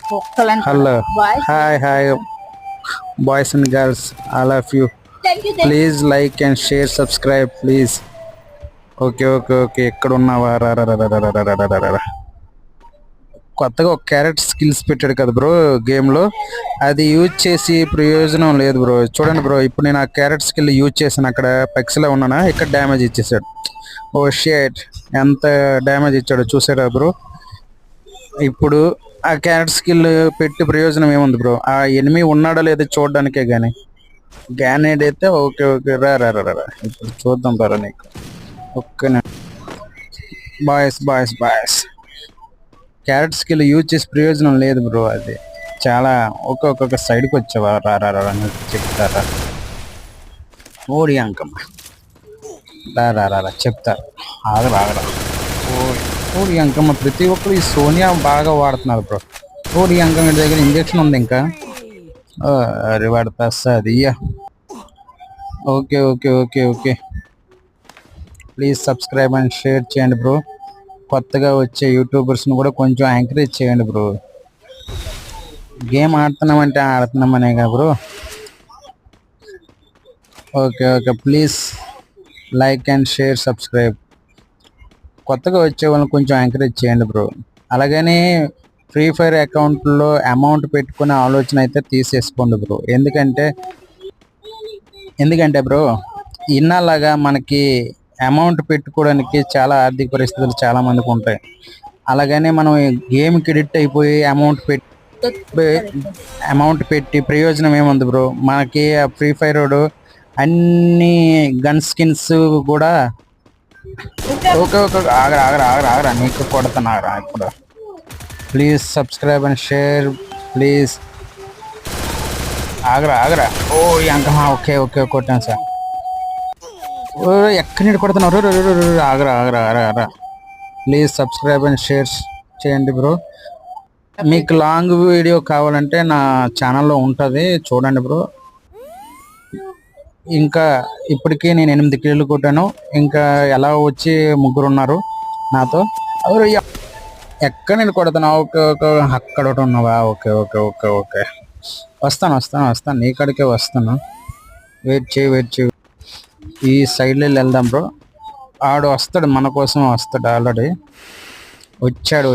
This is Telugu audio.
Hello. Hi, hi, boys and girls. All of you. Please like and share, subscribe, please. Okay ఎక్కడ ఉన్నావా రా. కొత్తగా ఒక క్యారెట్ స్కిల్స్ పెట్టాడు కదా బ్రో గేమ్లో, అది యూజ్ చేసి ప్రయోజనం లేదు బ్రో. చూడండి బ్రో, ఇప్పుడు నేను ఆ క్యారెట్ స్కిల్ యూజ్ చేశాను, అక్కడ పెక్స్లో ఉన్నానా, ఇక్కడ డ్యామేజ్ ఇచ్చేసాడు. ఓ షేట్, ఎంత డ్యామేజ్ ఇచ్చాడో చూసారా బ్రో. ఇప్పుడు ఆ క్యారెట్ స్కిల్ పెట్టి ప్రయోజనం ఏముంది బ్రో, ఆ ఎనిమి ఉన్నాడో లేదో చూడడానికే కానీ. గ్యానేడ్ అయితే ఓకే రా. ఇప్పుడు చూద్దాం బరా నీకు. ఓకేనా బాయ్స్, క్యారెట్ స్కిల్ యూజ్ చేసి ప్రయోజనం లేదు బ్రో. అది చాలా ఒక్కొక్క సైడ్కి వచ్చావా రా నీకు చెప్తారా. ఓడి అంకమ్మ రా చెప్తా. ఆగరా. ఓడి అంకమ్మ, ప్రతి ఒక్కరు ఈ సోనియా బాగా వాడుతున్నారు బ్రో. ఓడి అంకమ్మ దగ్గర ఇంజక్షన్ ఉంది ఇంకా. అరే వాడతా అది. Okay please subscribe and share చేయండి బ్రో. కొత్తగా వచ్చే యూట్యూబర్స్ని కూడా కొంచెం ఎంకరేజ్ చేయండి బ్రో. గేమ్ ఆడుతున్నామంటే ఆడుతున్నామనేగా bro. Okay please like and share, subscribe. కొత్తగా వచ్చే వాళ్ళని కొంచెం ఎంకరేజ్ చేయండి బ్రో. అలాగని ఫ్రీ ఫైర్ అకౌంట్లో అమౌంట్ పెట్టుకునే ఆలోచన అయితే తీసేసుకోండి బ్రో. ఎందుకంటే బ్రో, ఇన్నాళ్ళగా మనకి అమౌంట్ పెట్టుకోవడానికి చాలా ఆర్థిక పరిస్థితులు చాలా మందికి ఉంటాయి. అలాగనే మనం గేమ్కి ఎడిక్ట్ అయిపోయి అమౌంట్ పెట్టి ప్రయోజనం ఏముంది బ్రో. మనకి ఆ ఫ్రీ ఫైర్ అన్ని గన్ స్కిన్స్ కూడా ఓకే ఆగరా నీకు కొడుతున్నారా ఇప్పుడు. Please subscribe and share please. ఆగరా. ఓ అంకమా ఓకే కొట్టాను సార్. ఎక్కడి నుండి కొడుతున్నారు. ఆగరా. ప్లీజ్ సబ్స్క్రైబ్ అండ్ షేర్ చేయండి బ్రో. మీకు లాంగ్ వీడియో కావాలంటే నా ఛానల్లో ఉంటుంది, చూడండి బ్రో. ఇంకా ఇప్పటికీ నేను 8 కిల్లు కొట్టాను. ఇంకా ఎలా వచ్చి 3 ఉన్నారు నాతో. ఎక్కడ నేను కొడుతున్నావు. ఓకే అక్కడ ఉన్నావా. ఓకే వస్తాను నీ కాడికే వస్తాను. వెయిట్ చేయి. ఈ సైడ్లో వెళ్దాం బ్రో. ఆడు వస్తాడు, మన కోసం వస్తాడు. ఆల్రెడీ వచ్చాడు.